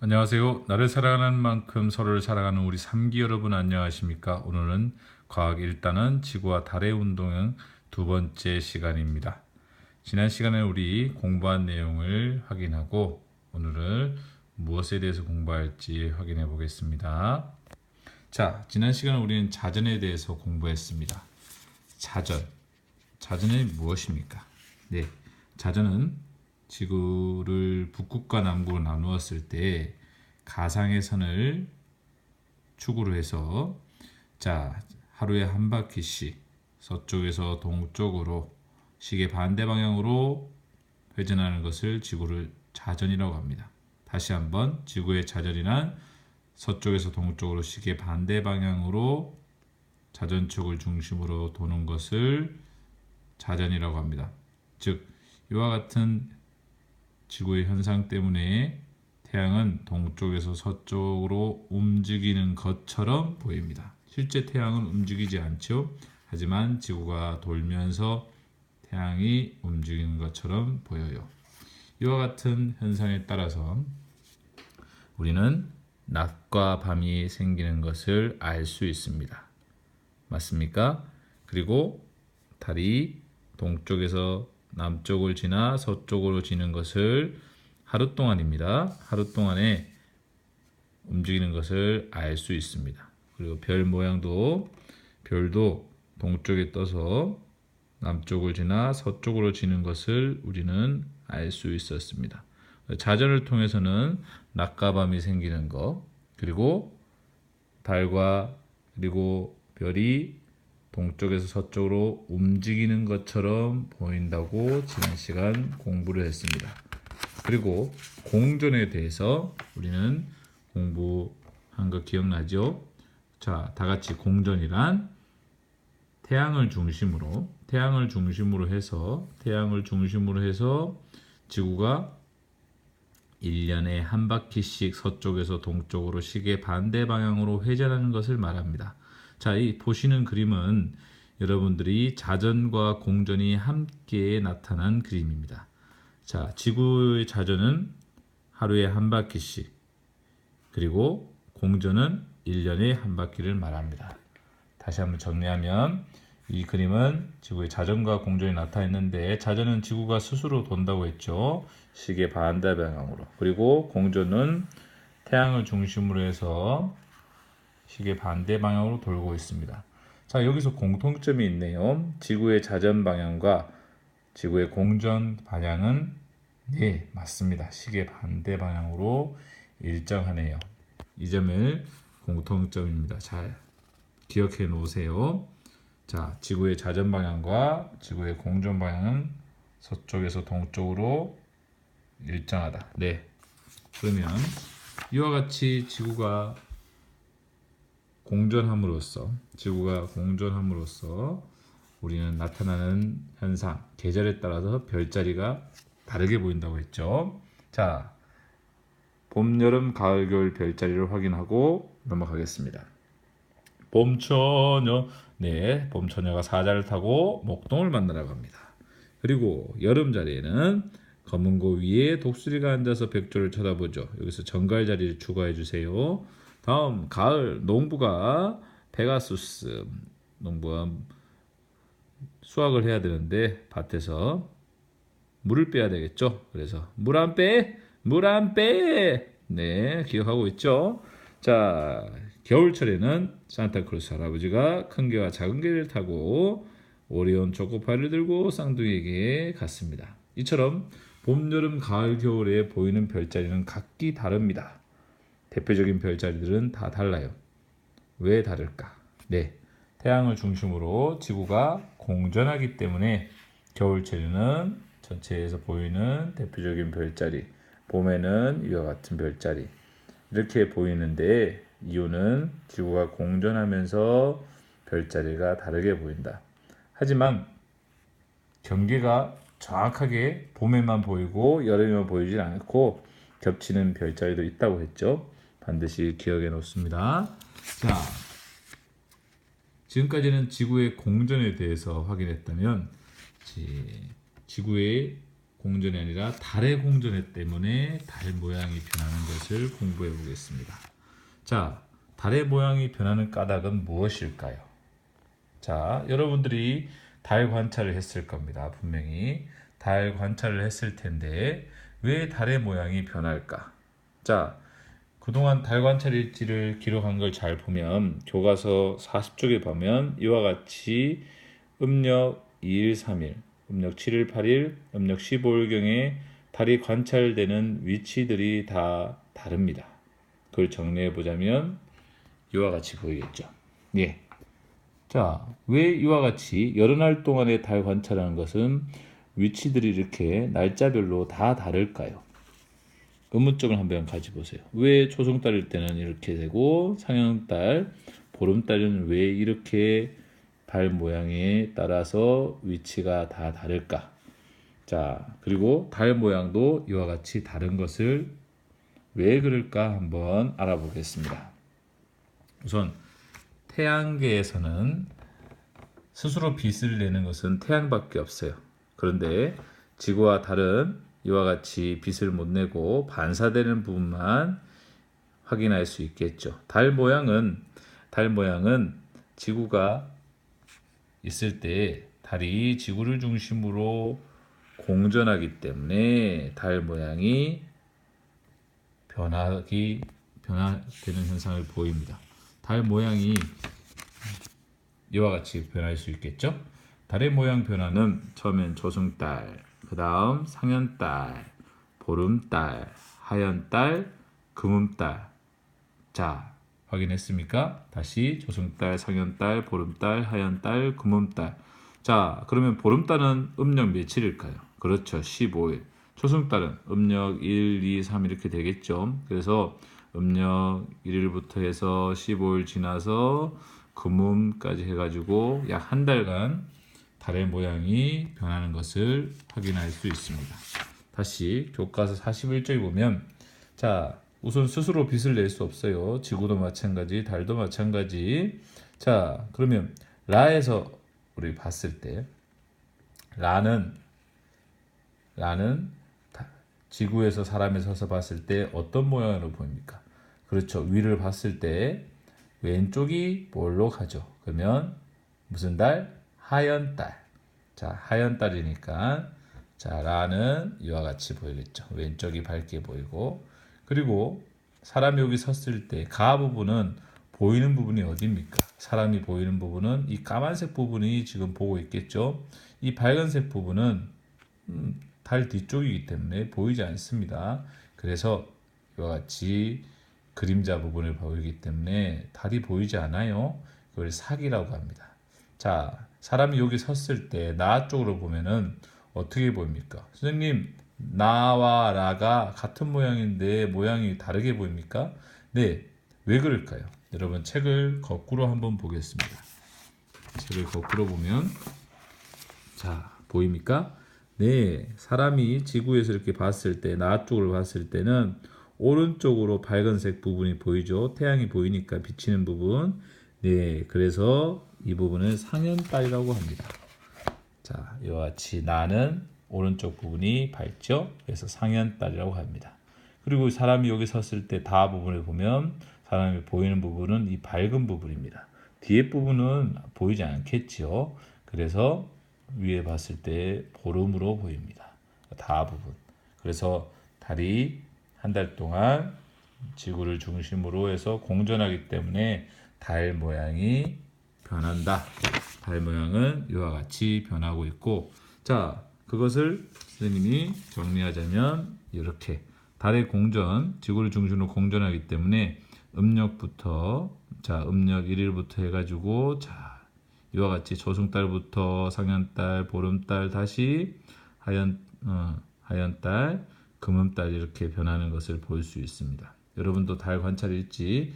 안녕하세요. 나를 사랑하는 만큼 서로를 사랑하는 우리 삼기 여러분 안녕하십니까? 오늘은 과학 1단원 지구와 달의 운동의 두 번째 시간입니다. 지난 시간에 우리 공부한 내용을 확인하고 오늘은 무엇에 대해서 공부할지 확인해 보겠습니다. 자, 지난 시간에 우리는 자전에 대해서 공부했습니다. 자전이 무엇입니까? 네, 자전은 지구를 북극과 남극으로 나누었을 때 가상의 선을 축으로 해서 하루에 한 바퀴씩 서쪽에서 동쪽으로 시계 반대 방향으로 회전하는 것을 지구를 자전이라고 합니다. 다시 한번 지구의 자전이란 서쪽에서 동쪽으로 시계 반대 방향으로 자전축을 중심으로 도는 것을 자전이라고 합니다. 즉 이와 같은 지구의 현상 때문에 태양은 동쪽에서 서쪽으로 움직이는 것처럼 보입니다. 실제 태양은 움직이지 않죠. 하지만 지구가 돌면서 태양이 움직이는 것처럼 보여요. 이와 같은 현상에 따라서 우리는 낮과 밤이 생기는 것을 알 수 있습니다. 맞습니까? 그리고 달이 동쪽에서 남쪽을 지나 서쪽으로 지는 것을 하루 동안입니다. 하루 동안에 움직이는 것을 알 수 있습니다. 그리고 별 모양도 별도 동쪽에 떠서 남쪽을 지나 서쪽으로 지는 것을 우리는 알 수 있었습니다. 자전을 통해서는 낮과 밤이 생기는 것, 그리고 달과 그리고 별이 동쪽에서 서쪽으로 움직이는 것처럼 보인다고 지난 시간 공부를 했습니다. 그리고 공전에 대해서 우리는 공부한 거 기억나죠? 자, 다 같이 공전이란 태양을 중심으로 해서 지구가 1년에 한 바퀴씩 서쪽에서 동쪽으로 시계 반대 방향으로 회전하는 것을 말합니다. 자, 이 보시는 그림은 여러분들이 자전과 공전이 함께 나타난 그림입니다. 자, 지구의 자전은 하루에 한 바퀴씩, 그리고 공전은 1년에 한 바퀴를 말합니다. 다시 한번 정리하면 이 그림은 지구의 자전과 공전이 나타났는데, 자전은 지구가 스스로 돈다고 했죠. 시계 반대 방향으로. 그리고 공전은 태양을 중심으로 해서 시계 반대 방향으로 돌고 있습니다. 자, 여기서 공통점이 있네요. 지구의 자전 방향과 지구의 공전 방향은 네, 맞습니다. 시계 반대 방향으로 일정하네요. 이 점을 공통점입니다. 잘 기억해 놓으세요. 자, 지구의 자전 방향과 지구의 공전 방향은 서쪽에서 동쪽으로 일정하다. 네. 그러면 이와 같이 지구가 공전함으로써 우리는 나타나는 현상, 계절에 따라서 별자리가 다르게 보인다고 했죠. 자, 봄, 여름, 가을, 겨울 별자리를 확인하고 넘어가겠습니다. 봄처녀, 네, 봄처녀가 사자를 타고 목동을 만나러 갑니다. 그리고 여름 자리에는 검은 고 위에 독수리가 앉아서 백조를 쳐다보죠. 여기서 정갈 자리를 추가해 주세요. 다음 가을, 농부가 수확을 해야 되는데 밭에서 물을 빼야 되겠죠. 그래서 물 안 빼, 물 안 빼. 네, 기억하고 있죠. 자, 겨울철에는 산타클로스 할아버지가 큰 개와 작은 개를 타고 오리온 초코파이를 들고 쌍둥이에게 갔습니다. 이처럼 봄, 여름, 가을, 겨울에 보이는 별자리는 각기 다릅니다. 대표적인 별자리들은 다 달라요. 왜 다를까? 네, 태양을 중심으로 지구가 공전하기 때문에 겨울철에는 전체에서 보이는 대표적인 별자리, 봄에는 이와 같은 별자리 이렇게 보이는데, 이유는 지구가 공전하면서 별자리가 다르게 보인다. 하지만 경계가 정확하게 봄에만 보이고 여름에만 보이지 않고 겹치는 별자리도 있다고 했죠. 반드시 기억해 놓습니다. 자, 지금까지는 지구의 공전에 대해서 확인했다면 지구의 공전이 아니라 달의 공전에 때문에 달 모양이 변하는 것을 공부해 보겠습니다. 자, 달의 모양이 변하는 까닭은 무엇일까요? 자, 여러분들이 달 관찰을 했을 겁니다. 분명히 달 관찰을 했을 텐데 왜 달의 모양이 변할까? 자, 그동안 달 관찰 일지를 기록한 걸 잘 보면 교과서 40쪽에 보면 이와 같이 음력 2일, 3일, 음력 7일, 8일, 음력 15일경에 달이 관찰되는 위치들이 다 다릅니다. 그걸 정리해 보자면 이와 같이 보이겠죠. 예. 자, 왜 이와 같이 여러 날 동안의 달 관찰하는 것은 위치들이 이렇게 날짜별로 다 다를까요? 의문점을 한번 가져보세요. 왜 초승달일 때는 이렇게 되고 상현달, 보름달은 왜 이렇게 달 모양에 따라서 위치가 다 다를까? 자, 그리고 달 모양도 이와 같이 다른 것을 왜 그럴까 한번 알아보겠습니다. 우선 태양계에서는 스스로 빛을 내는 것은 태양밖에 없어요. 그런데 지구와 달은 이와 같이 빛을 못 내고 반사되는 부분만 확인할 수 있겠죠. 달 모양은 지구가 있을 때 달이 지구를 중심으로 공전하기 때문에 달 모양이 변화되는 현상을 보입니다. 달 모양이 이와 같이 변할 수 있겠죠. 달의 모양 변화는 처음엔 조승달, 그 다음 상현달, 보름달, 하현달, 금음달. 자, 확인했습니까? 다시 조승달, 상현달, 보름달, 하현달, 금음달. 자, 그러면 보름달은 음력 며칠일까요? 그렇죠, 15일. 조승달은 음력 1, 2, 3 이렇게 되겠죠. 그래서 음력 1일부터 해서 15일 지나서 금음까지 해가지고 약 한 달간 달의 모양이 변하는 것을 확인할 수 있습니다. 다시 교과서 41쪽에 보면 자, 우선 스스로 빛을 낼 수 없어요. 지구도 마찬가지, 달도 마찬가지. 자, 그러면 라에서 우리 봤을 때 라는 지구에서 사람이 서서 봤을 때 어떤 모양으로 보입니까? 그렇죠. 위를 봤을 때 왼쪽이 뭘로 가죠? 그러면 무슨 달? 하현달. 자, 하현달이니까 자, 라는 이와 같이 보이겠죠. 왼쪽이 밝게 보이고 그리고 사람이 여기 섰을 때 가 부분은 보이는 부분이 어디입니까? 사람이 보이는 부분은 이 까만색 부분이 지금 보고 있겠죠. 이 밝은색 부분은 달 뒤쪽이기 때문에 보이지 않습니다. 그래서 이와 같이 그림자 부분을 보이기 때문에 달이 보이지 않아요. 그걸 사기라고 합니다. 자, 사람이 여기 섰을 때 나 쪽으로 보면은 어떻게 보입니까? 선생님, 나와 라가 같은 모양인데 모양이 다르게 보입니까? 네, 왜 그럴까요? 여러분 책을 거꾸로 한번 보겠습니다. 책을 거꾸로 보면 자, 보입니까? 네, 사람이 지구에서 이렇게 봤을 때, 나 쪽으로 봤을 때는 오른쪽으로 밝은색 부분이 보이죠. 태양이 보이니까 비치는 부분. 네, 그래서 이 부분을 상현달이라고 합니다. 자, 이와 같이 나는 오른쪽 부분이 밝죠. 그래서 상현달이라고 합니다. 그리고 사람이 여기 섰을 때 다 부분을 보면 사람이 보이는 부분은 이 밝은 부분입니다. 뒤에 부분은 보이지 않겠죠. 그래서 위에 봤을 때 보름으로 보입니다. 다 부분. 그래서 달이 한 달 동안 지구를 중심으로 해서 공전하기 때문에 달 모양이 변한다. 달 모양은 이와 같이 변하고 있고 자, 그것을 선생님이 정리하자면 이렇게 달의 공전, 지구를 중심으로 공전하기 때문에 음력부터 자, 음력 1일부터 해가지고 자, 이와 같이 조승달부터 상현달, 보름달, 다시 하현달, 금음달 이렇게 변하는 것을 볼 수 있습니다. 여러분도 달 관찰 일지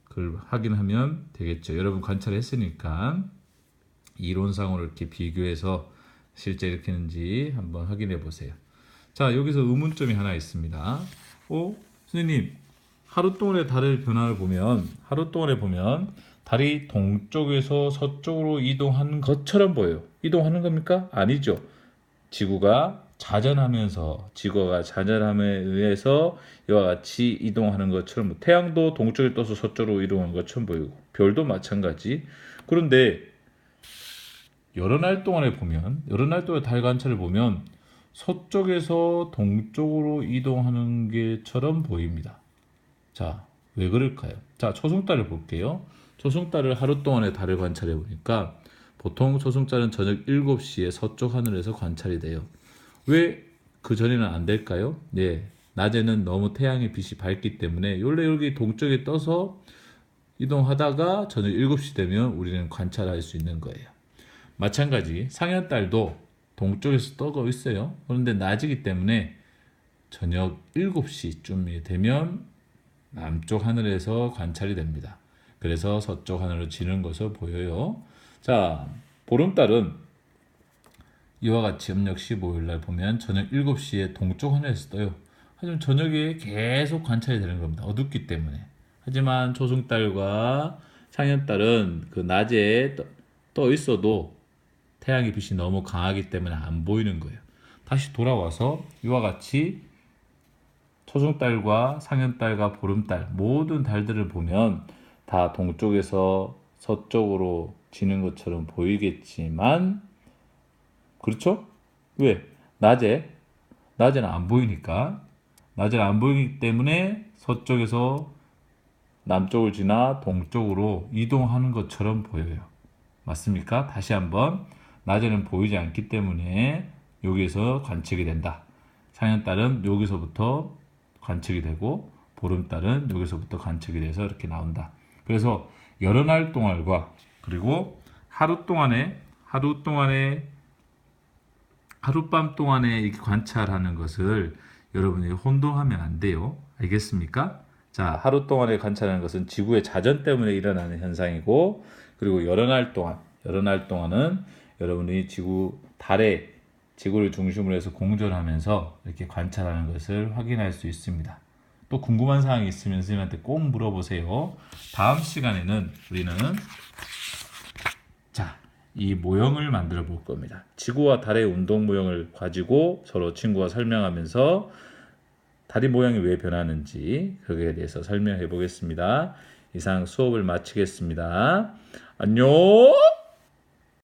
그걸 확인하면 되겠죠. 여러분 관찰했으니까 이론상으로 이렇게 비교해서 실제 이렇게 했는지 한번 확인해 보세요. 자, 여기서 의문점이 하나 있습니다. 선생님, 하루 동안의 달의 변화를 보면 달이 동쪽에서 서쪽으로 이동하는 것처럼 보여요. 이동하는 겁니까? 아니죠. 지구가 자전함에 의해서 이와 같이 이동하는 것처럼 태양도 동쪽에 떠서 서쪽으로 이동하는 것처럼 보이고 별도 마찬가지. 그런데 여러 날 동안에 달 관찰을 보면 서쪽에서 동쪽으로 이동하는 게처럼 보입니다. 자, 왜 그럴까요? 자, 초승달을 볼게요. 초승달을 하루 동안의 달을 관찰해 보니까 보통 초승달은 저녁 7시에 서쪽 하늘에서 관찰이 돼요. 왜 그 전에는 안 될까요? 네, 낮에는 너무 태양의 빛이 밝기 때문에 원래 여기 동쪽에 떠서 이동하다가 저녁 7시 되면 우리는 관찰할 수 있는 거예요. 마찬가지 상현달도 동쪽에서 떠고 있어요. 그런데 낮이기 때문에 저녁 7시쯤이 되면 남쪽 하늘에서 관찰이 됩니다. 그래서 서쪽 하늘로 지는 것으로 보여요. 자, 보름달은 이와 같이 음력 15일 날 보면 저녁 7시에 동쪽 하늘에서 떠요. 하지만 저녁에 계속 관찰이 되는 겁니다. 어둡기 때문에. 하지만 초승달과 상현달은 그 낮에 떠 있어도 태양의 빛이 너무 강하기 때문에 안 보이는 거예요. 다시 돌아와서 이와 같이 초승달과 상현달과 보름달 모든 달들을 보면 다 동쪽에서 서쪽으로 지는 것처럼 보이겠지만 그렇죠? 왜? 낮에는 안 보이니까 낮에는 안 보이기 때문에 서쪽에서 남쪽을 지나 동쪽으로 이동하는 것처럼 보여요. 맞습니까? 다시 한번 낮에는 보이지 않기 때문에 여기에서 관측이 된다. 상현달은 여기서부터 관측이 되고 보름달은 여기서부터 관측이 돼서 이렇게 나온다. 그래서 여러 날 동안과 그리고 하룻밤 동안에 이렇게 관찰하는 것을 여러분이 혼동하면 안 돼요. 알겠습니까? 자, 하루 동안에 관찰하는 것은 지구의 자전 때문에 일어나는 현상이고, 그리고 여러 날 동안은 여러분이 지구를 중심으로 해서 공전하면서 이렇게 관찰하는 것을 확인할 수 있습니다. 또 궁금한 사항이 있으면 선생님한테 꼭 물어보세요. 다음 시간에는 우리는 이 모형을 만들어 볼 겁니다. 지구와 달의 운동 모형을 가지고 서로 친구가 설명하면서 달이 모양이 왜 변하는지 그거에 대해서 설명해 보겠습니다. 이상 수업을 마치겠습니다. 안녕!